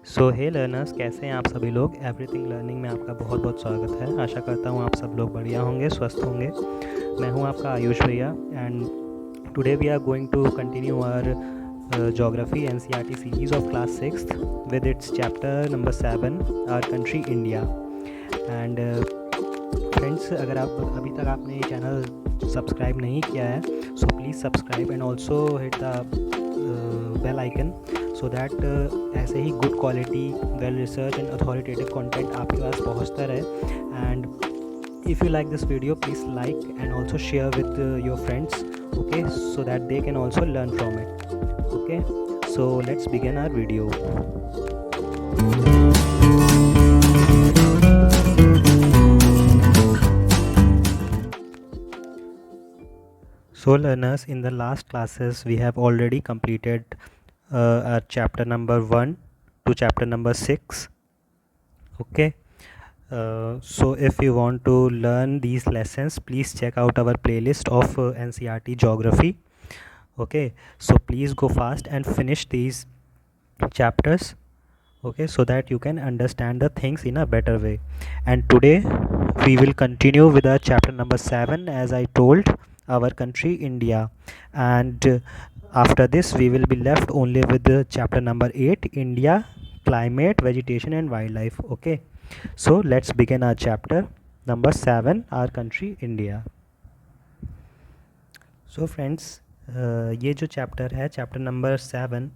सो हे learners, कैसे हैं आप सभी लोग। एवरीथिंग लर्निंग में आपका बहुत बहुत स्वागत है। आशा करता हूँ आप सब लोग बढ़िया होंगे, स्वस्थ होंगे। मैं हूँ आपका आयुष भैया and today we are going to continue our geography NCERT series of class 6th with its chapter number 7, our country India. And friends, अगर आप अभी तक आपने ये चैनल सब्सक्राइब नहीं किया है so please subscribe and also hit the bell icon so that ऐसे ही good quality, well research and authoritative content आपके पास पहुंचता रहे। And if you like this video, please like and also share with your friends, okay, so that they can also learn from it. Okay, so let's begin our video. So learners, in the last classes we have already completed our chapter number 1 to chapter number 6. Okay, so if you want to learn these lessons, please check out our playlist of NCERT geography. Okay, so please go fast and finish these chapters, okay, so that you can understand the things in a better way. And today we will continue with our chapter number 7, as I told, our country India. And after this we will be left only with the chapter number 8, India, climate, vegetation and wildlife. Okay, so let's begin our chapter number 7, our country India. So friends, ये जो chapter है, chapter number 7,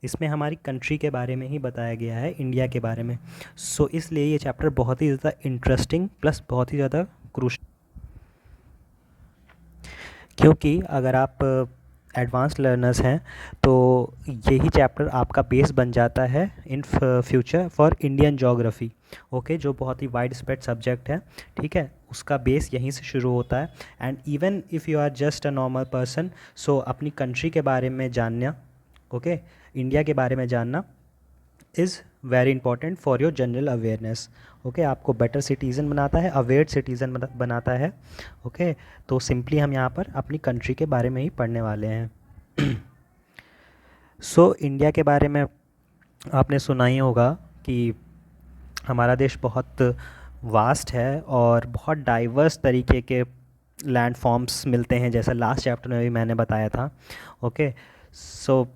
इसमें हमारी country के बारे में ही बताया गया है, इंडिया के बारे में। सो इसलिए ये चैप्टर बहुत ही ज़्यादा इंटरेस्टिंग प्लस बहुत ही ज़्यादा क्रूशल, क्योंकि अगर आप एडवांस लर्नर्स हैं तो यही चैप्टर आपका बेस बन जाता है in future for Indian geography. Okay, जो बहुत ही वाइड स्प्रेड सब्जेक्ट है, ठीक है, उसका बेस यहीं से शुरू होता है। And even if you are just a normal person, so अपनी कंट्री के बारे में जानना, ओके, इंडिया के बारे में जानना is very important for your general awareness. Okay, आपको बेटर सिटीज़न बनाता है, अवेयर सिटीज़न बनाता है। ओके, तो सिंपली हम यहाँ पर अपनी कंट्री के बारे में ही पढ़ने वाले हैं। सो इंडिया के बारे में आपने सुना ही होगा कि हमारा देश बहुत वास्ट है और बहुत डाइवर्स तरीके के लैंड फॉर्म्स मिलते हैं, जैसा लास्ट चैप्टर में भी मैंने बताया था। ओके, सो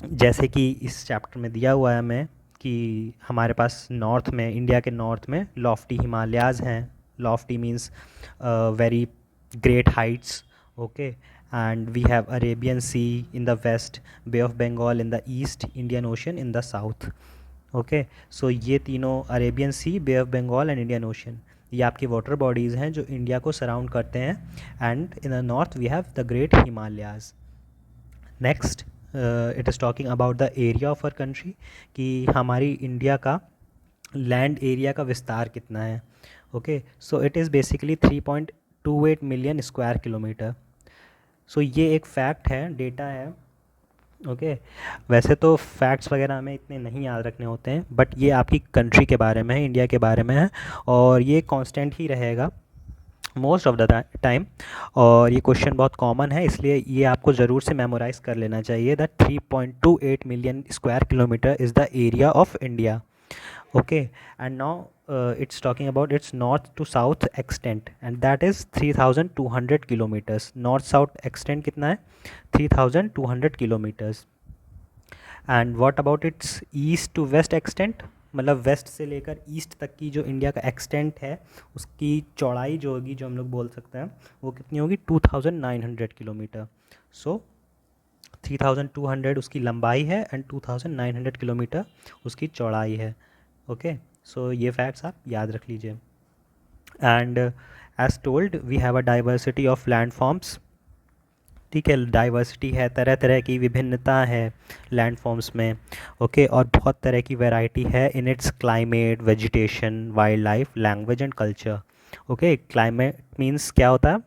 जैसे कि इस चैप्टर में दिया हुआ है हमें कि हमारे पास नॉर्थ में, इंडिया के नॉर्थ में लॉफ्टी हिमालयाज़ हैं। Lofty means very great heights. Okay, and we have Arabian Sea in the west, Bay of Bengal in the east, Indian Ocean in the south. Okay, so ये तीनों, Arabian Sea, Bay of Bengal and Indian Ocean, ये आपकी water bodies हैं जो India को surround करते हैं। And in the north we have the great Himalayas. Next, it is talking about the area of our country, कि हमारी इंडिया का लैंड एरिया का विस्तार कितना है। Okay, so it is basically 3.28 million square kilometre. सो ये एक फैक्ट है, डेटा है। ओके, वैसे तो फैक्ट्स वगैरह हमें इतने नहीं याद रखने होते हैं, बट ये आपकी कंट्री के बारे में है, इंडिया के बारे में है, और ये कांस्टेंट ही रहेगा मोस्ट ऑफ द टाइम। और ये क्वेश्चन बहुत कॉमन है, इसलिए ये आपको ज़रूर से मेमोराइज़ कर लेना चाहिए that 3.28 million square kilometre is the area of India. Okay, and now it's talking about its north to south extent, and that is 3200 kilometers. north south extent कितना है? 3200 kilometers. and what about its east to west extent, मतलब waste से लेकर east तक की जो India का extent है, उसकी चौड़ाई जो होगी, जो हम लोग बोल सकते हैं, वो कितनी होगी? 2900 किलोमीटर। सो 3200 उसकी लंबाई है एंड 2900 किलोमीटर उसकी चौड़ाई है। ओके, सो ये फैक्ट्स आप याद रख लीजिए। And as told, we have a diversity of land forms. ठीक है, डाइवर्सिटी है, तरह तरह की विभिन्नता है लैंड फॉर्म्स में। ओके, और बहुत तरह की वैरायटी है in its climate, vegetation, wild life, language and culture. Okay, climate means क्या होता है?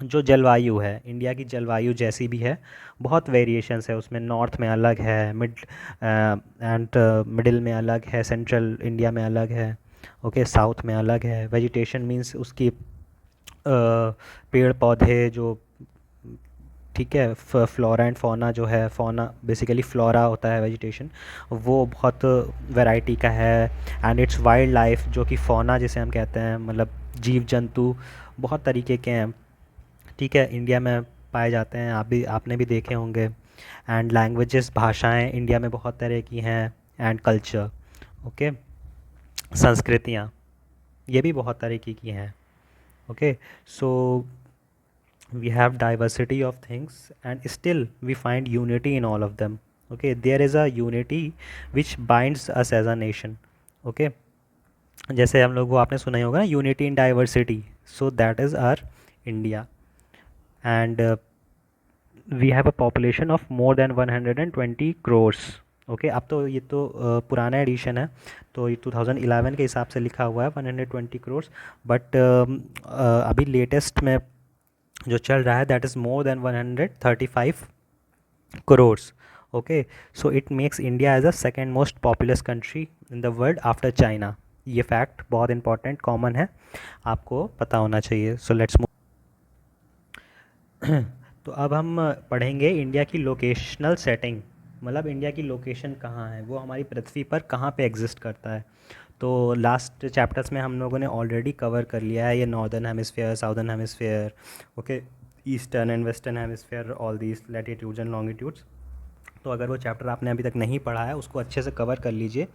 जो जलवायु है, इंडिया की जलवायु जैसी भी है, बहुत वेरिएशंस है उसमें। नॉर्थ में अलग है, एंड मिडिल में अलग है, सेंट्रल इंडिया में अलग है, ओके, साउथ में अलग है। वेजिटेशन मीन्स उसकी पेड़ पौधे जो ठीक है। फ्लोरा एंड फौना जो है, फौना बेसिकली फ्लोरा होता है वेजिटेशन, वो बहुत वैरायटी का है। एंड इट्स वाइल्ड लाइफ जो कि फौना जिसे हम कहते हैं, मतलब जीव जंतु बहुत तरीके के हैं, ठीक है, इंडिया में पाए जाते हैं। आपने भी देखे होंगे। एंड लैंग्वेजेस, भाषाएं इंडिया में बहुत तरह की हैं। एंड कल्चर, ओके, संस्कृतियाँ ये भी बहुत तरीके की हैं। Okay, so we have diversity of things and still we find unity in all of them. Okay, there is a unity which binds us as a nation. Okay, जैसे हम लोग, वो आपने सुना ही होगा ना, unity in diversity, so that is our India. And we have a population of more than 120 crores. Okay, अब तो ये तो पुराना एडिशन है, तो ये 2011 के हिसाब से लिखा हुआ है 120 crores, बट अभी लेटेस्ट में जो चल रहा है that is more than 135 crores. Okay, so it makes India as a second most populous country in the world after China. ये फैक्ट बहुत इंपॉर्टेंट, कॉमन है, आपको पता होना चाहिए। So let's move. तो अब हम पढ़ेंगे इंडिया की लोकेशनल सेटिंग, मतलब इंडिया की लोकेशन कहाँ है, वो हमारी पृथ्वी पर कहाँ पे एग्जिस्ट करता है। तो लास्ट चैप्टर्स में हम लोगों ने ऑलरेडी कवर कर लिया है ये northern hemisphere, southern hemisphere, okay, eastern and western hemisphere, all these latitudes and longitudes. तो अगर वो चैप्टर आपने अभी तक नहीं पढ़ा है उसको अच्छे से कवर कर लीजिए,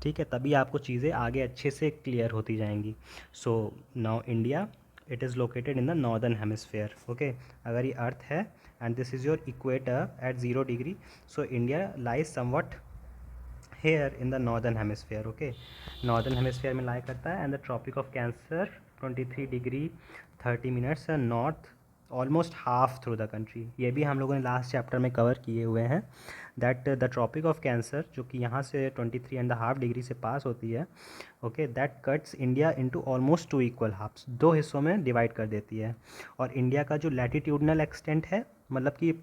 ठीक है, तभी आपको चीज़ें आगे अच्छे से क्लियर होती जाएंगी। So now India, it is located in the northern hemisphere. Okay, अगर ये अर्थ है and this is your equator at 0 degree, so India lies somewhat here in the northern hemisphere. Okay, northern hemisphere में lie करता है and the tropic of cancer 23 degree 30 minutes north, almost half through the country. ये भी हम लोगों ने last chapter में cover किए हुए हैं, that the tropic of cancer जो कि यहाँ से 23.5 डिग्री से पास होती है, okay, that cuts India into almost 2 equal halfs, 2 हिस्सों में डिवाइड कर देती है। और इंडिया का जो लैटिट्यूडनल एक्सटेंट है, मतलब कि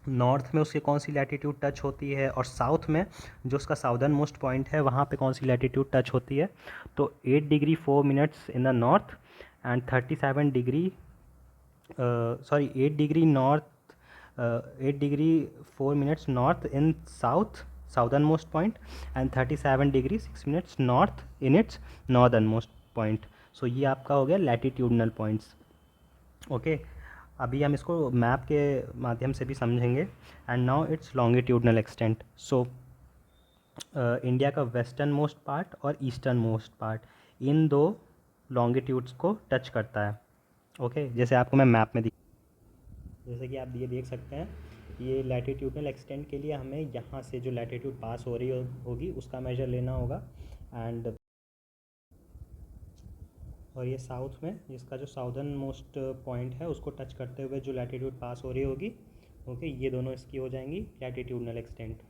नॉर्थ में उसकी कौन सी लैटिट्यूड टच होती है और साउथ में जो उसका साउदर्न मोस्ट पॉइंट है वहाँ पे कौन सी लैटिट्यूड टच होती है, तो 8 degree 4 minutes in the north and 37 degree, sorry 8 degree north, 8 degree 4 minutes north in south, southern most point, and 37 degree 6 minutes north in its northern most point. So ये आपका हो गया लैटिट्यूडनल पॉइंट्स। ओके, अभी हम इसको map के माध्यम से भी समझेंगे। And now it's longitudinal extent. So India का वेस्टर्न मोस्ट पार्ट और ईस्टर्न मोस्ट पार्ट, इन दो लॉन्गिट्यूड्स को टच करता है। ओके, जैसे आपको मैं मैप में जैसे कि आप ये देख सकते हैं, ये लैटिट्यूडनल एक्सटेंट के लिए हमें यहाँ से जो लैटिट्यूड पास हो रही होगी उसका मेजर लेना होगा। एंड और ये साउथ में जिसका जो साउदर्न मोस्ट पॉइंट है उसको टच करते हुए जो लैटिट्यूड पास हो रही होगी, ओके, ये दोनों इसकी हो जाएंगी लैटिट्यूडनल एक्सटेंट।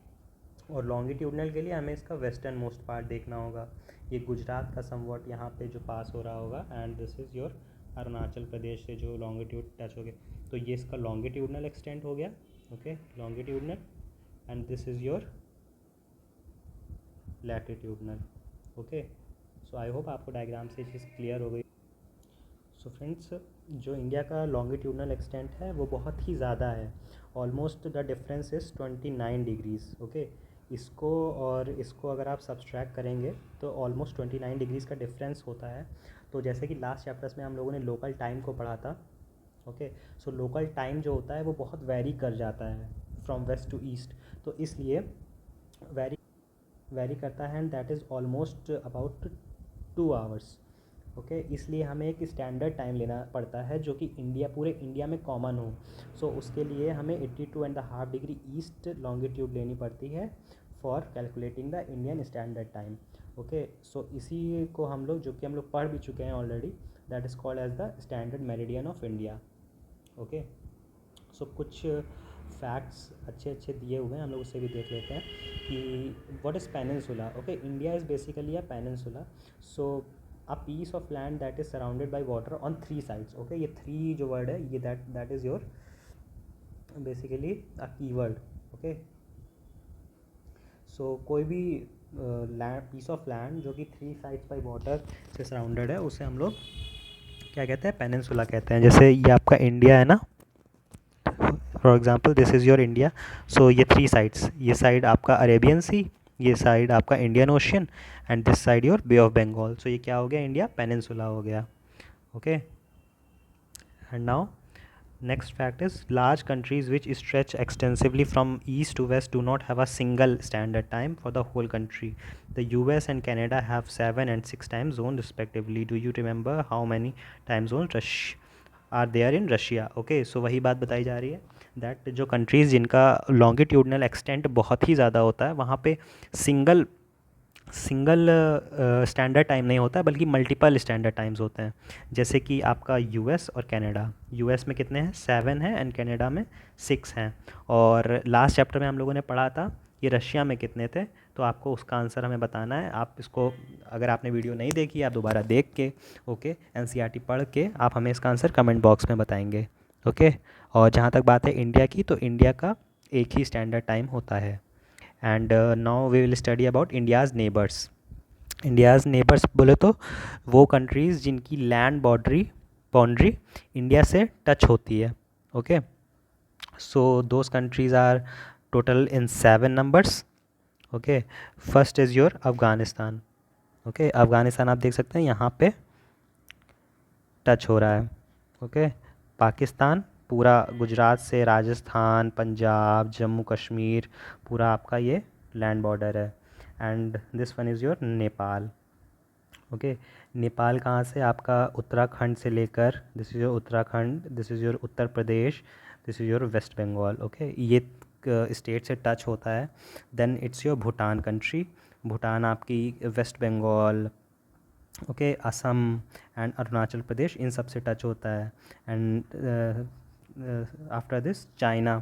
और लॉन्गिट्यूडनल के लिए हमें इसका वेस्टर्न मोस्ट पार्ट देखना होगा, ये गुजरात का समवॉट यहाँ पे जो पास हो रहा होगा, and this is your Arunachal Pradesh से जो लॉन्गिट्यूड टच हो गया, तो ये इसका लॉन्गिट्यूडनल एक्सटेंट हो गया। Okay, longitudinal, and this is your latitudinal. Okay, so I hope आपको डायग्राम से चीज़ क्लियर हो गई। सो फ्रेंड्स, जो इंडिया का लॉन्गिट्यूडनल एक्सटेंट है वो बहुत ही ज़्यादा है, almost the difference is 29 degrees. Okay, इसको और इसको अगर आप सब्सट्रैक्ट करेंगे तो ऑलमोस्ट 29 डिग्रीज़ का डिफरेंस होता है। तो जैसे कि लास्ट चैप्टर्स में हम लोगों ने लोकल टाइम को पढ़ा था, ओके, सो लोकल टाइम जो होता है वो बहुत वेरी कर जाता है फ्रॉम वेस्ट टू ईस्ट, तो इसलिए वेरी वेरी करता है, and that is almost about 2 hours. Okay, इसलिए हमें एक स्टैंडर्ड टाइम लेना पड़ता है जो कि पूरे इंडिया में कॉमन हो। सो उसके लिए हमें 82.5 डिग्री ईस्ट लॉन्गिट्यूड लेनी पड़ती है for calculating the Indian Standard Time. Okay, so इसी को हम लोग, जो कि हम लोग पढ़ भी चुके हैं already, that is called as the standard meridian of India. Okay, so कुछ फैक्ट्स अच्छे अच्छे दिए हुए हैं, हम लोग उससे भी देख लेते हैं कि what is peninsula. Okay, India is basically a peninsula, so a piece of land that is surrounded by water on 3 sides. Okay, ये 3 जो वर्ड है ये that is your basically a keyword. Okay, so कोई भी land, piece of land जो कि 3 sides by water से surrounded है उसे हम लोग क्या कहते हैं, पेनिनसुला कहते हैं। जैसे ये आपका इंडिया है ना, for example this is your India, so ये 3 साइड्स, ये साइड आपका अरेबियन सी, ये साइड आपका Indian Ocean, and this side your bay of Bengal. So ये क्या हो गया, इंडिया पेनिनसुला हो गया। Okay, and now next fact is large countries which stretch extensively from east to west do not have a single standard time for the whole country. The US and Canada have 7 and 6 time zones respectively. Do you remember how many time zones are there in Russia? Okay, so वही बात बताई जा रही है that जो countries जिनका longitudinal extent बहुत ही ज़्यादा होता है वहाँ पे सिंगल सिंगल स्टैंडर्ड टाइम नहीं होता है बल्कि मल्टीपल स्टैंडर्ड टाइम्स होते हैं। जैसे कि आपका यूएस और कनाडा, यूएस में कितने हैं, 7 हैं, एंड कनाडा में 6 हैं। और लास्ट चैप्टर में हम लोगों ने पढ़ा था ये रशिया में कितने थे, तो आपको उसका आंसर हमें बताना है। आप इसको अगर आपने वीडियो नहीं देखी आप दोबारा देख के ओके एनसीईआरटी पढ़ के आप हमें इसका आंसर कमेंट बॉक्स में बताएंगे। ओके, और जहाँ तक बात है इंडिया की, तो इंडिया का एक ही स्टैंडर्ड टाइम होता है। And now we will study about India's neighbours. India's neighbours बोले तो वो कंट्रीज़ जिनकी लैंड बाउंड्री इंडिया से टच होती है। Okay, so those countries are total in 7 numbers. Okay, first is your Afghanistan. Okay, Afghanistan आप देख सकते हैं यहाँ पे टच हो रहा है। ओके, पाकिस्तान पूरा गुजरात से राजस्थान, पंजाब, जम्मू कश्मीर पूरा आपका ये लैंड बॉर्डर है। And this one is your Nepal. Okay, Nepal कहाँ से, आपका उत्तराखंड से लेकर, this is your Uttarakhand, this is your Uttar Pradesh, this is your West Bengal. Okay, ये स्टेट से टच होता है। Then it's your Bhutan country, Bhutan आपकी West Bengal, okay, Assam and Arunachal Pradesh इन सब से टच होता है। And after this China.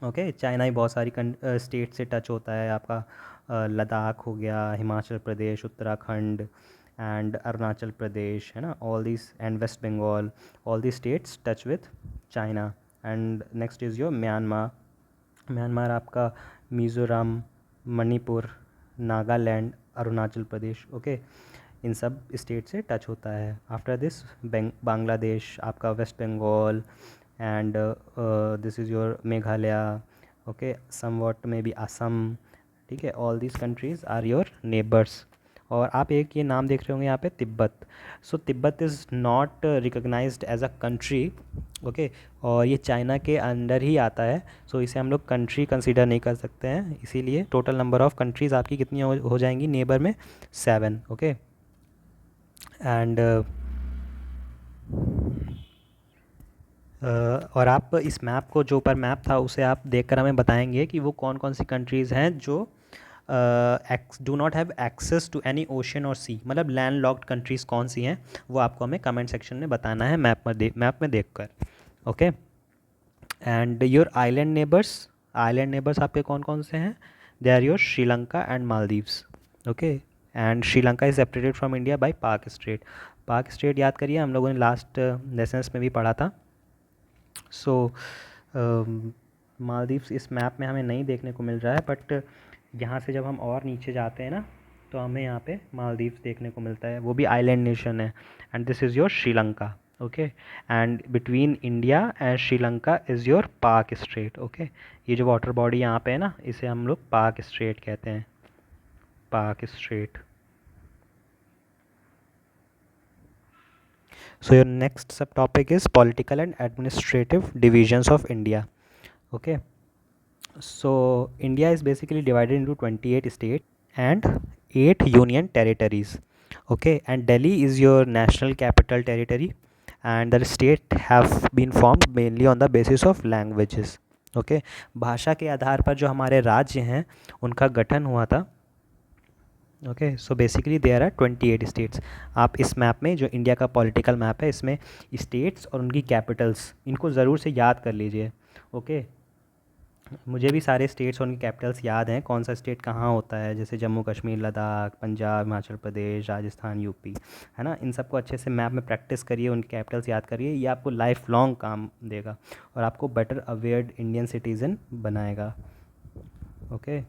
Okay, China ही बहुत सारी स्टेट से टच होता है, आपका लद्दाख हो गया, हिमाचल प्रदेश, उत्तराखंड एंड अरुणाचल प्रदेश, है ना, all this, and west Bengal, all this states touch with China. And next is your Myanmar. Myanmar आपका मिज़ोरम, मणिपुर, नागालैंड, अरुणाचल प्रदेश, ओके, इन सब स्टेट से टच होता है। आफ्टर दिस बांग्लादेश, आपका west Bengal, and this is your Meghalaya, okay, somewhat maybe Assam, ठीक है, all these countries are your neighbours. और आप एक ये नाम देख रहे होंगे यहाँ पे, Tibet. So Tibet is not recognised as a country, okay, और ये चाइना के अंडर ही आता है, सो इसे हम लोग कंट्री कंसीडर नहीं कर सकते हैं। इसीलिए टोटल नंबर ऑफ़ कंट्रीज़ आपकी कितनी हो जाएंगी नेबर में, 7। ओके, एंड और आप इस मैप को, जो ऊपर मैप था उसे आप देखकर हमें बताएंगे कि वो कौन कौन सी कंट्रीज़ हैं जो do not have access to any ocean और सी, मतलब लैंड लॉक्ड कंट्रीज़ कौन सी हैं, वो आपको हमें कमेंट सेक्शन में बताना है मैप में देखकर। Okay, and your island neighbours आपके कौन कौन से हैं, they are your Sri Lanka and Maldives. Okay, and Sri Lanka is separated from India by Palk strait. Palk strait याद करिए, हम लोगों ने लास्ट लेसन्स में भी पढ़ा था। सो मालदीव्स इस मैप में हमें नहीं देखने को मिल रहा है, बट यहाँ से जब हम और नीचे जाते हैं ना तो हमें यहाँ पे मालदीव्स देखने को मिलता है, वो भी आइलैंड नेशन है। And this is your Sri Lanka. Okay, and between India and Sri Lanka is your पाक स्ट्रेट। ओके, ये जो वाटर बॉडी यहाँ पे है ना, इसे हम लोग पाक स्ट्रेट कहते हैं, पाक straight. So your next subtopic is political and administrative divisions of India. Okay, so India is basically divided into 28 states and 8 union territories. Okay, and Delhi is your national capital territory, and the state have been formed mainly on the basis of languages. Okay, भाषा के आधार पर जो हमारे राज्य हैं उनका गठन हुआ था। Okay, so basically there are 28 states. आप इस मैप में, जो इंडिया का पॉलिटिकल मैप है, इसमें स्टेट्स और उनकी कैपिटल्स इनको ज़रूर से याद कर लीजिए। ओके, मुझे भी सारे स्टेट्स और उनकी कैपिटल्स याद हैं, कौन सा स्टेट कहाँ होता है, जैसे जम्मू कश्मीर, लद्दाख, पंजाब, हिमाचल प्रदेश, राजस्थान, यूपी, है ना। इन सबको अच्छे से मैप में प्रैक्टिस करिए, उनकी कैपिटल्स याद करिए, ये आपको लाइफ लॉन्ग काम देगा और आपको बेटर अवेयर्ड इंडियन सिटीज़न बनाएगा। Okay,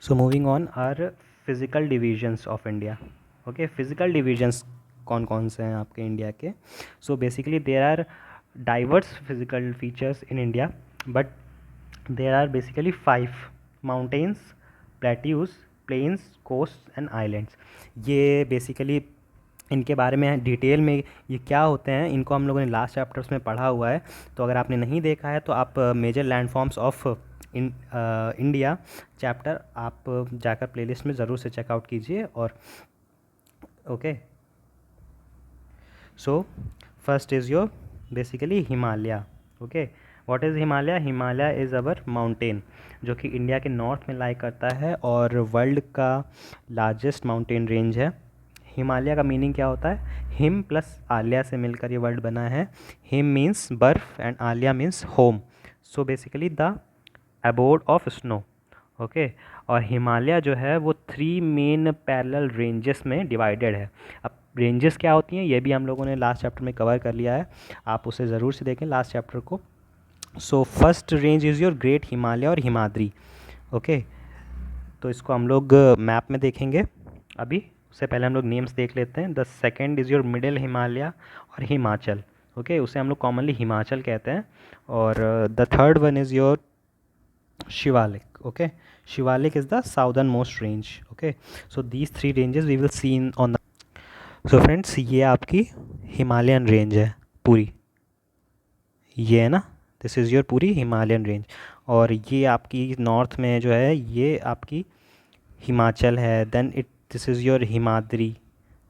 so moving on are physical divisions of India. Okay, physical divisions कौन कौन से हैं आपके इंडिया के। So basically there are diverse physical features in India, but there are basically 5 mountains, plateaus, plains, coasts and islands. ये basically इनके बारे में डिटेल में ये क्या होते हैं इनको हम लोगों ने लास्ट चैप्टर्स में पढ़ा हुआ है। तो अगर आपने नहीं देखा है तो आप major landforms of India chapter आप जाकर प्लेलिस्ट में ज़रूर से चेकआउट कीजिए। और okay, so first is your basically Himalaya. Okay, what is Himalaya? Himalaya is our mountain जो कि इंडिया के नॉर्थ में लाई करता है और वर्ल्ड का लार्जेस्ट माउंटेन रेंज है। हिमालय का मीनिंग क्या होता है? हिम प्लस आलिया से मिलकर ये वर्ड बना है। हिम मीन्स बर्फ एंड आलिया means home, so basically the abode of snow. Okay, और हिमालय जो है वो 3 मेन पैरेलल रेंजेस में डिवाइडेड है। अब रेंजेस क्या होती हैं ये भी हम लोगों ने लास्ट चैप्टर में कवर कर लिया है, आप उसे ज़रूर से देखें लास्ट चैप्टर को। So first range is your great Himalaya और हिमाद्री। ओके, तो इसको हम लोग मैप में देखेंगे। अभी उससे पहले हम लोग नेम्स देख लेते हैं। The second is your middle Himalaya और हिमाचल। ओके, उसे हम लोग कॉमनली हिमाचल कहते हैं। और the third one is your Shivalik. Okay, Shivalik is the southernmost range. Okay, so these 3 ranges we will see in on the. So friends, ये आपकी हिमालयन रेंज है पूरी, ये है ना, दिस इज़ योर पूरी हिमालयन रेंज। और ये आपकी नॉर्थ में जो है ये आपकी हिमाचल है। Then it this is your Himadri.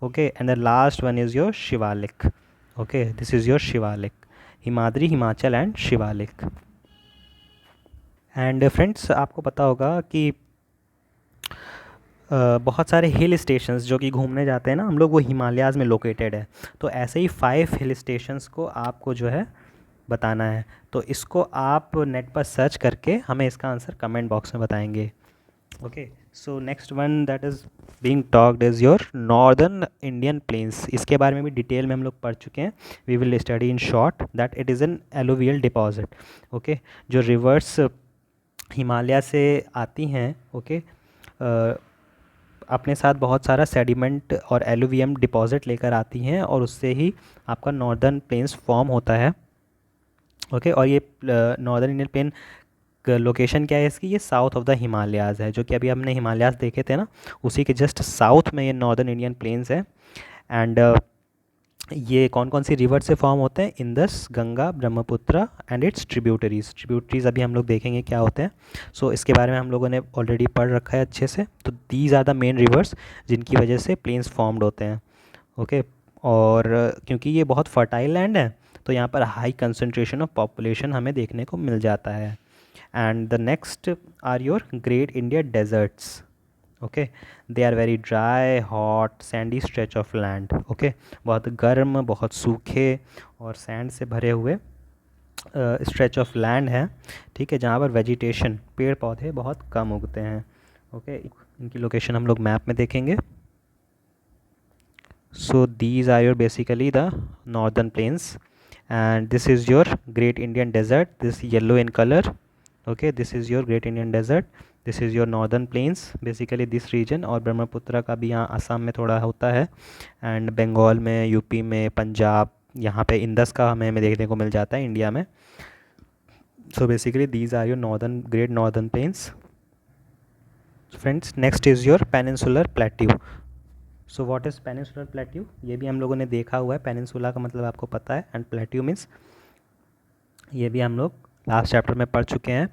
Okay, and the last one is your Shivalik. Okay, this is your Shivalik, Himadri, Himachal and Shivalik. And friends, आपको पता होगा कि बहुत सारे हिल स्टेशंस जो कि घूमने जाते हैं ना हम लोग, वो हिमालयाज़ में लोकेटेड है। तो ऐसे ही 5 हिल स्टेशंस को आपको जो है बताना है। तो इसको आप नेट पर सर्च करके हमें इसका आंसर कमेंट बॉक्स में बताएंगे। Okay, so next one that is being talked is your northern Indian plains. इसके बारे में भी डिटेल में हम लोग पढ़ चुके हैं। We will study in short that it is an alluvial deposit. Okay, जो रिवर्स हिमालय से आती हैं, ओके, अपने साथ बहुत सारा सेडिमेंट और एलुवियम डिपॉजिट लेकर आती हैं और उससे ही आपका नॉर्दर्न प्लेन्स फॉर्म होता है। ओके, और ये नॉर्दर्न इंडियन प्लेन लोकेशन क्या है इसकी? ये साउथ ऑफ द हिमालयाज़ है, जो कि अभी हमने हिमालयाज़ देखे थे ना, उसी के जस्ट साउथ में ये नॉर्दर्न इंडियन प्लेन्स है। एंड ये कौन कौन सी रिवर से फॉर्म होते हैं? Indus, Ganga, Brahmaputra and it's tributaries. Tributaries अभी हम लोग देखेंगे क्या होते हैं। सो इसके बारे में हम लोगों ने ऑलरेडी पढ़ रखा है अच्छे से। तो these are the main rivers जिनकी वजह से प्लेन्स फॉर्म्ड होते हैं। ओके, और क्योंकि ये बहुत फर्टाइल लैंड है तो यहाँ पर हाई कंसंट्रेशन ऑफ पॉपुलेशन हमें देखने को मिल जाता है। And the next are your great India deserts. Okay, they are very dry, hot, sandy stretch of land. Okay, बहुत गर्म, बहुत सूखे और सैंड से भरे हुए स्ट्रेच ऑफ लैंड है, ठीक है, जहाँ पर वेजिटेशन, पेड़ पौधे बहुत कम उगते हैं। ओके, इनकी लोकेशन हम लोग मैप में देखेंगे। So these are your basically the northern plains, and this is your great Indian desert, this yellow in color. Okay, this is your great Indian desert, this is your northern plains, basically this region। और ब्रह्मपुत्र का भी यहाँ असम में थोड़ा होता है, and Bengal में, UP में, पंजाब, यहाँ पे इंदस का हमें देखने को मिल जाता है इंडिया में। So basically these are your northern, great northern plains. Friends, next is your peninsular plateau. So what is peninsular plateau? ये भी हम लोगों ने देखा हुआ है। पेनिनसुला का मतलब आपको पता है, एंड प्लेट्यू मीन्स, ये भी हम लोग लास्ट चैप्टर में पढ़ चुके हैं।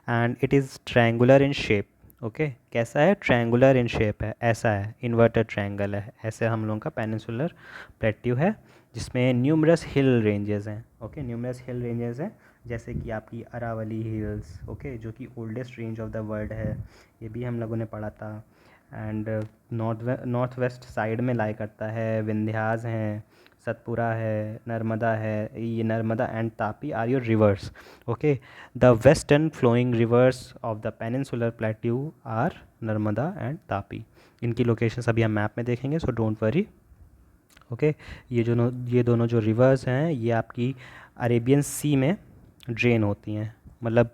And it is triangular in shape. Okay, कैसा है? ट्रायंगुलर इन शेप है, ऐसा है, इन्वर्टेड ट्रायंगल है, ऐसे हम लोगों का पेनिनसुलर प्लेट्यू है, जिसमें न्यूमरस हिल रेंजेस हैं। ओके, न्यूमरस हिल रेंजेस हैं, जैसे कि आपकी अरावली हिल्स, ओके, जो कि oldest range of the world है, ये भी हम लोगों ने पढ़ा था। एंड नॉर्थ वेस्ट साइड में लाई करता है, विंध्यास हैं, सतपुरा है, नर्मदा है। ये Narmada and Tapi are your rivers. Okay, the western flowing rivers of the peninsular plateau are Narmada and Tapi. इनकी लोकेशंस अभी हम मैप में देखेंगे, सो डोंट वरी। ओके, ये दोनों जो रिवर्स हैं ये आपकी अरेबियन सी में ड्रेन होती हैं, मतलब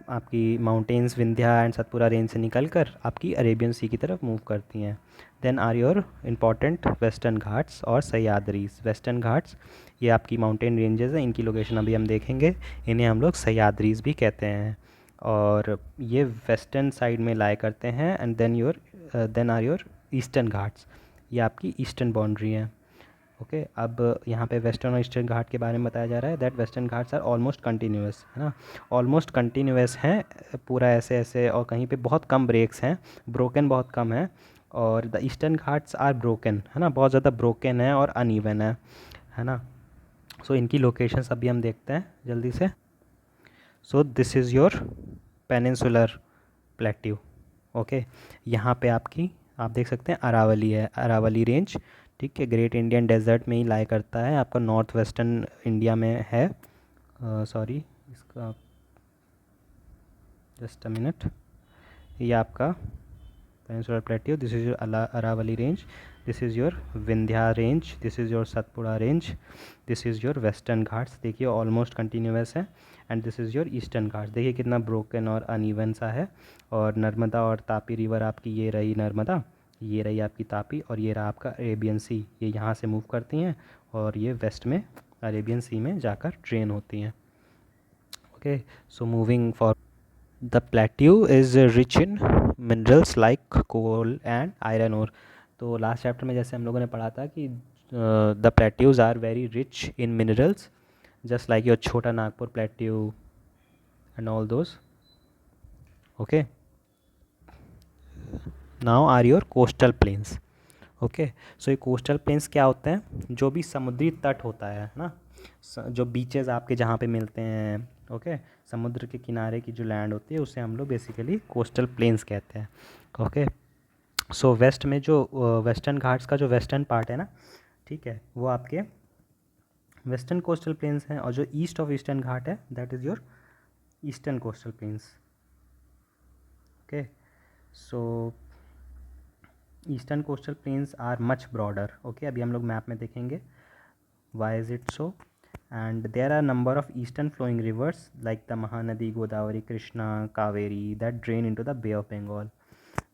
आपकी mountains Vindhya and Satpura range से निकल कर आपकी अरेबियन सी की तरफ मूव करती हैं। Then are your important western Ghats और सह्याद्रीज। वेस्टर्न घाट्स ये आपकी माउंटेन रेंजेस हैं, इनकी लोकेशन अभी हम देखेंगे। इन्हें हम लोग सह्याद्रीज भी कहते हैं और ये वेस्टर्न साइड में लाई करते हैं। And then are your eastern Ghats, ये आपकी ईस्टर्न बाउंड्री है। ओके अब यहाँ पे वेस्टर्न और ईस्टर्न घाट के बारे में बताया जा रहा है that western Ghats are almost continuous, है ना, ऑलमोस्ट कंटिन्यूस हैं पूरा ऐसे ऐसे, और कहीं पे बहुत कम ब्रेक्स हैं, ब्रोकन बहुत कम है। और the eastern Ghats are broken, है ना, बहुत ज़्यादा ब्रोकन है और अनइवन है ना। सो इनकी लोकेशंस अभी हम देखते हैं जल्दी से। सो this is your peninsular plateau. Okay यहाँ पे आपकी आप देख सकते हैं अरावली है, अरावली रेंज, ठीक है, ग्रेट इंडियन डेजर्ट में ही लाई करता है, आपका नॉर्थ वेस्टर्न इंडिया में है। सॉरी इसका जस्ट अ मिनट, ये आपका peninsular plateau, this is your Aravali range, this is your Vindhya range, this is your Satpura range, this is your western Ghats, देखिए ऑलमोस्ट कंटिन्यूस है। And this is your eastern Ghats, देखिए कितना broken और अनइवन सा है। और नर्मदा और तापी रिवर आपकी, ये रही नर्मदा, ये रही आपकी तापी, और ये रहा आपका अरेबियन सी, ये यहाँ से मूव करती हैं और ये वेस्ट में अरेबियन सी में जाकर ड्रेन होती हैं। Okay so moving for the plateau is rich in minerals like coal and iron ore. तो लास्ट चैप्टर में जैसे हम लोगों ने पढ़ा था कि the plateaus are very rich in minerals just like your Chota Nagpur plateau and all those. Okay now are your coastal plains. Okay so ये कोस्टल प्लेन्स क्या होते हैं, जो भी समुद्री तट होता है ना, जो बीचेस आपके जहाँ पे मिलते हैं, ओके समुद्र के किनारे की जो लैंड होती है उसे हम लोग बेसिकली कोस्टल प्लेन्स कहते हैं। ओके सो वेस्ट में जो वेस्टर्न घाट्स का जो वेस्टर्न पार्ट है ना, ठीक है, वो आपके वेस्टर्न कोस्टल प्लेन्स हैं, और जो ईस्ट ऑफ ईस्टर्न घाट है that is your eastern coastal plains. Okay so eastern coastal plains are much broader. Okay अभी हम लोग मैप में देखेंगे why is it so. and there are number of eastern flowing rivers like the Mahanadi, Godavari, Krishna, Kaveri that drain into the Bay of Bengal.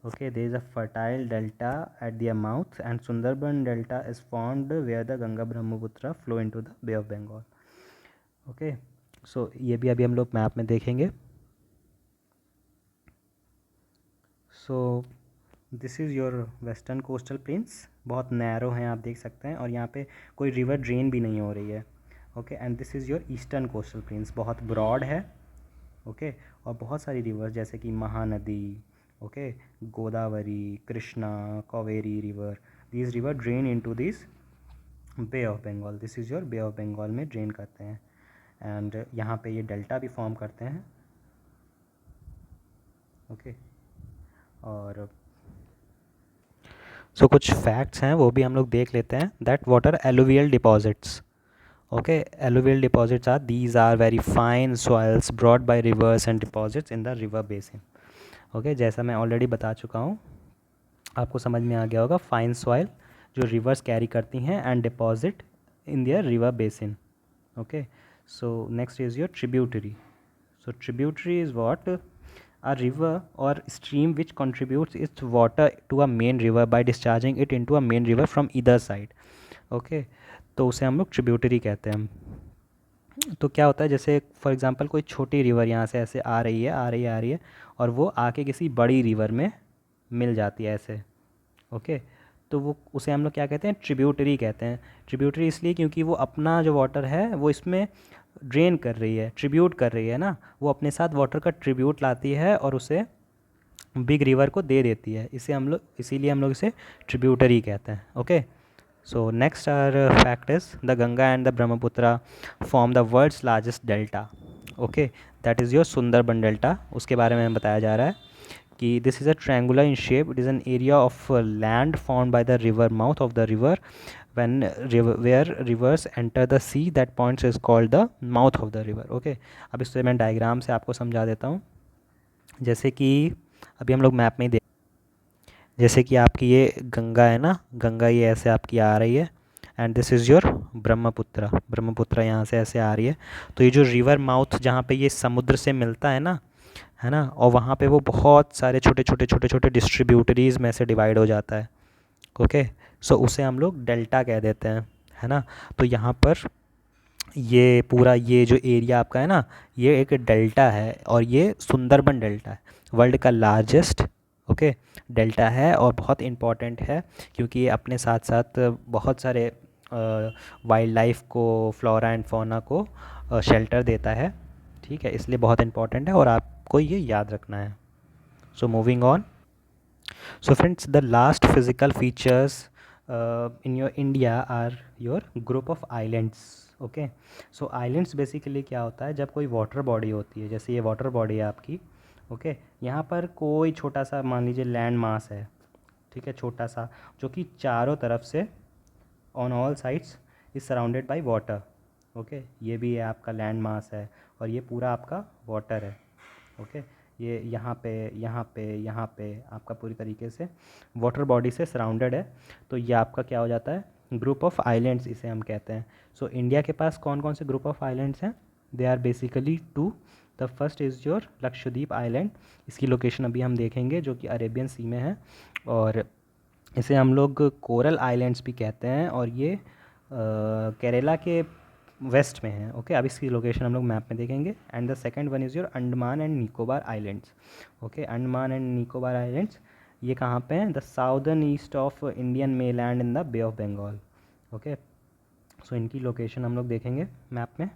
Okay, there is a fertile delta at their mouth and Sundarban delta is formed where the Ganga Brahmaputra flow into the Bay of Bengal. Okay, so ये भी अभी हम लोग map में देखेंगे। So this is your western coastal plains, बहुत narrow हैं आप देख सकते हैं, और यहाँ पे कोई रिवर ड्रेन भी नहीं हो रही है। Okay and this is your eastern coastal plains, बहुत ब्रॉड है। ओके और बहुत सारी रिवर जैसे कि Mahanadi, okay Godavari, Krishna, Kaveri river, these river drain into this bay of Bengal, this is your bay of Bengal में ड्रेन करते हैं। एंड यहाँ पे ये डेल्टा भी फॉर्म करते हैं। ओके और सो कुछ फैक्ट्स हैं वो भी हम लोग देख लेते हैं। That water alluvial deposits. Okay alluvial deposits are these are very fine soils brought by rivers and deposits in the river basin. Okay जैसा मैं ऑलरेडी बता चुका हूँ, आपको समझ में आ गया होगा, फाइन सॉइल जो रिवर्स कैरी करती हैं and deposit in their river basin. Okay so next is your tributary. So tributary is what, a river or stream which contributes its water to a main river by discharging it into a main river from either side. Okay तो उसे हम लोग tributary कहते हैं। तो क्या होता है, जैसे फॉर एग्जांपल कोई छोटी रिवर यहाँ से ऐसे आ रही है और वो आके किसी बड़ी रिवर में मिल जाती है ऐसे। ओके तो वो उसे हम लोग क्या कहते हैं, ट्रिब्यूटरी कहते हैं। ट्रिब्यूटरी इसलिए क्योंकि वो अपना जो वाटर है वो इसमें ड्रेन कर रही है, ट्रिब्यूट कर रही है ना, वो अपने साथ वाटर का ट्रिब्यूट लाती है और उसे बिग रिवर को दे देती है, इसीलिए हम लोग इसे ट्रिब्यूटरी कहते हैं। Okay so next are fact is the Ganga and the Brahmaputra form the world's largest delta. Okay that is your Sundarban delta, उसके बारे में बताया जा रहा है कि this is a triangular in shape, it is an area of land formed by the river mouth of the river where rivers enter the sea, that point is called the mouth of the river. Okay अब इससे मैं diagram से आपको समझा देता हूँ। जैसे कि अभी हम लोग मैप में देख, जैसे कि आपकी ये गंगा है ना, गंगा ये ऐसे आपकी आ रही है and this is your Brahmaputra यहाँ से ऐसे आ रही है। तो ये जो रिवर माउथ जहाँ पे ये समुद्र से मिलता है ना, है ना, और वहाँ पे वो बहुत सारे छोटे छोटे छोटे छोटे डिस्ट्रीब्यूटरीज़ में से डिवाइड हो जाता है। ओके, सो उसे हम लोग डेल्टा कह देते हैं, है ना। तो यहाँ पर ये पूरा ये जो एरिया आपका है ना, ये एक डेल्टा है और ये सुंदरबन डेल्टा है, वर्ल्ड का लार्जेस्ट ओके डेल्टा है और बहुत इम्पॉर्टेंट है क्योंकि ये अपने साथ साथ बहुत सारे वाइल्ड लाइफ को, फ्लोरा एंड फौना को शेल्टर देता है, ठीक है, इसलिए बहुत इम्पॉर्टेंट है और आपको ये याद रखना है। सो moving on, so friends, the last physical features in your India are your group of islands. Okay, so islands basically क्या होता है, जब कोई वाटर बॉडी होती है, जैसे ये वाटर बॉडी है आपकी, ओके, यहाँ पर कोई छोटा सा मान लीजिए लैंड मास है, ठीक है, छोटा सा, जो कि चारों तरफ से on all sides is surrounded by water. Okay, ये भी है आपका लैंड मास है और ये पूरा आपका वाटर है। ओके, ये यहाँ पे यहाँ पे यहाँ पे आपका पूरी तरीके से वाटर बॉडी से सराउंडेड है, तो ये आपका क्या हो जाता है, ग्रुप ऑफ आइलैंड्स इसे हम कहते हैं। सो इंडिया के पास कौन कौन से ग्रुप ऑफ आइलैंड्स हैं, they are basically two. The first is your Lakshadweep island, इसकी लोकेशन अभी हम देखेंगे, जो कि अरेबियन सी में है और इसे हम लोग कोरल आइलैंड्स भी कहते हैं और ये केरला के वेस्ट में है। ओके, अब इसकी लोकेशन हम लोग मैप में देखेंगे। And the second one is your Andaman and Nicobar islands. Okay, Andaman and Nicobar islands ये कहाँ पे हैं, the southern east of Indian mainland in the Bay of Bengal. Okay, so इनकी लोकेशन हम लोग देखेंगे मैप में।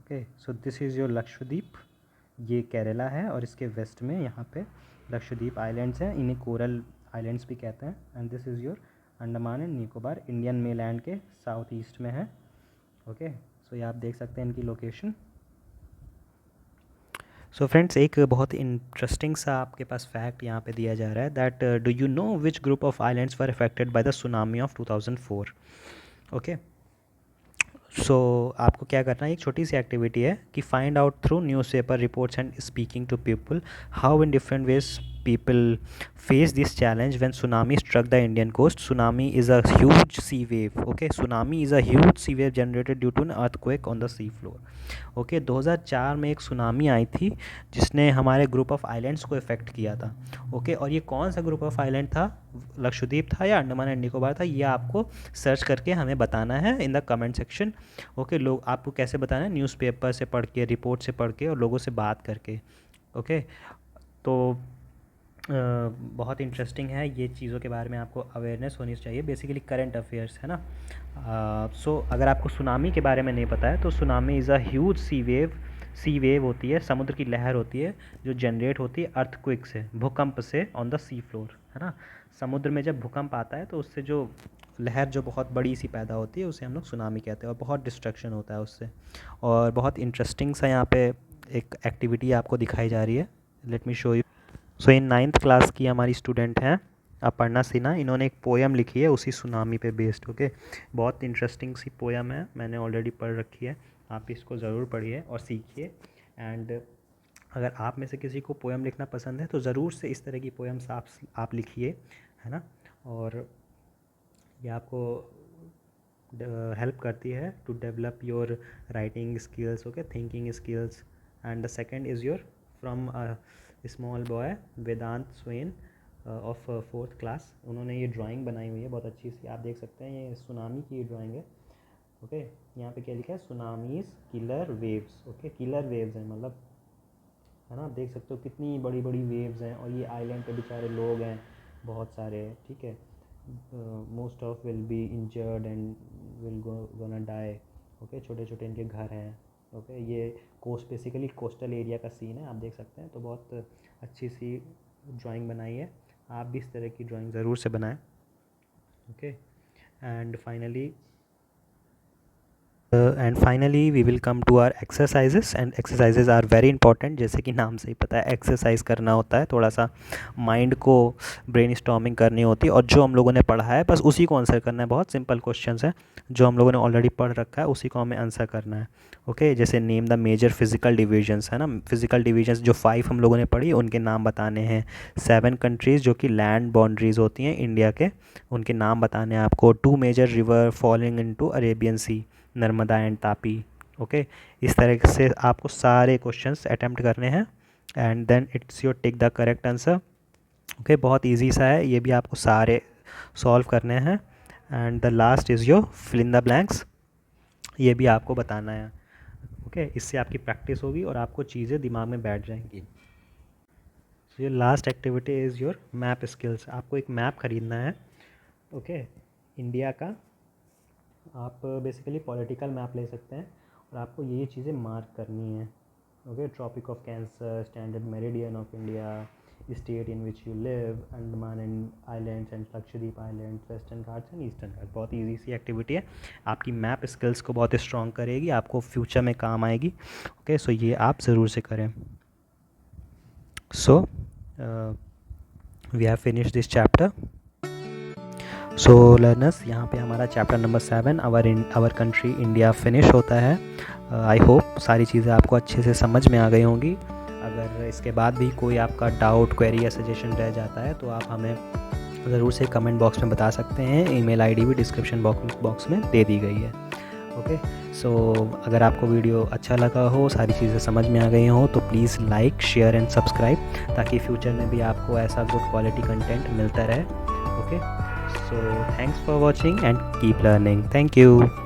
Okay, so this is your Lakshadweep, ये केरला है और इसके वेस्ट में यहाँ पे लक्षद्वीप आइलैंड्स हैं, इन्हें कोरल आइलैंड्स भी कहते हैं। And this is your Andaman and Nicobar, Indian mainland के साउथ ईस्ट में है। ओके, सो ये आप देख सकते हैं इनकी लोकेशन। सो फ्रेंड्स, एक बहुत इंटरेस्टिंग सा आपके पास फैक्ट यहाँ पे दिया जा रहा है, that do you know which group of islands were affected by the tsunami of 2004। Okay, so आपको क्या करना है, एक छोटी सी एक्टिविटी है कि find out through newspaper reports and speaking to people how in different ways people face this challenge when tsunami struck the Indian coast. Tsunami is a huge sea wave. Okay, tsunami is a huge sea wave generated due to an earthquake on the sea floor. Okay, 2004 में एक tsunami आई थी जिसने हमारे group of islands को effect किया था। Okay, और ये कौन सा ग्रुप ऑफ आइलैंड था, लक्षद्वीप था या अंडमान एंड निकोबार था, ये आपको सर्च करके हमें बताना है in the comment section. Okay, लोग आपको कैसे बताना है, न्यूज़पेपर से पढ़ के, रिपोर्ट से पढ़ के और लोगों से बात करके। ओके, तो बहुत इंटरेस्टिंग है, ये चीज़ों के बारे में आपको अवेयरनेस होनी चाहिए, बेसिकली करंट अफेयर्स है ना। सो अगर आपको सुनामी के बारे में नहीं पता है तो tsunami is a huge sea wave होती है, समुद्र की लहर होती है जो जनरेट होती है अर्थक्वेक से, भूकंप से, ऑन द सी फ्लोर, है ना। समुद्र में जब भूकंप आता है तो उससे जो लहर जो बहुत बड़ी सी पैदा होती है उसे हम लोग सुनामी कहते हैं और बहुत डिस्ट्रक्शन होता है उससे। और बहुत इंटरेस्टिंग सा यहाँ पे एक एक्टिविटी आपको दिखाई जा रही है, let me show you. So in 9th class की हमारी स्टूडेंट हैं अपर्णा सिन्हा, इन्होंने एक पोएम लिखी है उसी सुनामी पे बेस्ड। ओके, बहुत इंटरेस्टिंग सी पोएम है, मैंने ऑलरेडी पढ़ रखी है, आप इसको ज़रूर पढ़िए और सीखिए। एंड अगर आप में से किसी को पोएम लिखना पसंद है तो ज़रूर से इस तरह की पोएम्स आप लिखिए, है ना। और ये आपको हेल्प करती है to develop your writing skills, okay, thinking skills. And the second is your from small boy Vedant Swain of 4th class, उन्होंने ये ड्राइंग बनाई हुई है बहुत अच्छी सी, आप देख सकते हैं, ये सुनामी की ड्राइंग है। ओके, यहाँ पे क्या लिखा है, tsunamis killer waves. Okay, killer waves हैं मतलब, है ना, आप देख सकते हो कितनी बड़ी बड़ी वेव्स हैं और ये आइलैंड पे बेचारे लोग हैं बहुत सारे, ठीक है, most of will be injured and will gonna die. Okay, छोटे छोटे इनके घर हैं। ओके, ये कोस्ट बेसिकली कोस्टल एरिया का सीन है, आप देख सकते हैं, तो बहुत अच्छी सी ड्राइंग बनाई है, आप भी इस तरह की ड्राइंग ज़रूर से बनाएं। Okay, and finally we will come to our exercises, and exercises are very important, जैसे कि नाम से ही पता है एक्सरसाइज करना होता है, थोड़ा सा माइंड को ब्रेन स्टॉर्मिंग करनी होती है और जो हम लोगों ने पढ़ा है बस उसी को आंसर करना है। बहुत सिंपल क्वेश्चंस हैं जो हम लोगों ने ऑलरेडी पढ़ रखा है उसी को हमें आंसर करना है। ओके, जैसे name the major physical divisions, है ना, फिजिकल डिविजन्स जो 5 हम लोगों ने पढ़ी उनके नाम बताने हैं। 7 कंट्रीज़ जो कि लैंड बाउंड्रीज होती हैं इंडिया के, उनके नाम बताने हैं आपको। 2 major river falling into Arabian sea, Narmada and Tapi, okay, इस तरह से आपको सारे क्वेश्चंस अटेम्प्ट करने हैं and then it's your take the correct answer. Okay, बहुत इजी सा है, ये भी आपको सारे सॉल्व करने हैं and the last is your fill in the blanks, ये भी आपको बताना है। ओके, इससे आपकी प्रैक्टिस होगी और आपको चीज़ें दिमाग में बैठ जाएंगी। So your last activity is your map skills. आपको एक मैप ख़रीदना है, ओके, इंडिया का। आप बेसिकली पॉलिटिकल मैप ले सकते हैं और आपको ये चीज़ें मार्क करनी है। Okay, tropic of cancer, standard meridian of India, state in which you live, Andaman and islands and Lakshadweep islands, western Ghats and eastern Ghats. बहुत ईजी सी एक्टिविटी है, आपकी मैप स्किल्स को बहुत स्ट्रॉन्ग करेगी, आपको फ्यूचर में काम आएगी। ओके, सो ये आप ज़रूर से करें। So we have finish this chapter. So learners, यहाँ पे हमारा chapter number 7 our country India finish होता है। आई होप सारी चीज़ें आपको अच्छे से समझ में आ गई होंगी। अगर इसके बाद भी कोई आपका डाउट, क्वेरी या सजेशन रह जाता है तो आप हमें ज़रूर से कमेंट बॉक्स में बता सकते हैं। ईमेल आईडी भी डिस्क्रिप्शन बॉक्स में दे दी गई है। ओके, सो अगर आपको वीडियो अच्छा लगा हो, सारी चीज़ें समझ में आ गई हो, तो please like, share and subscribe, ताकि फ्यूचर में भी आपको ऐसा गुड क्वालिटी कंटेंट मिलता रहे। Okay, so thanks for watching and keep learning. Thank you.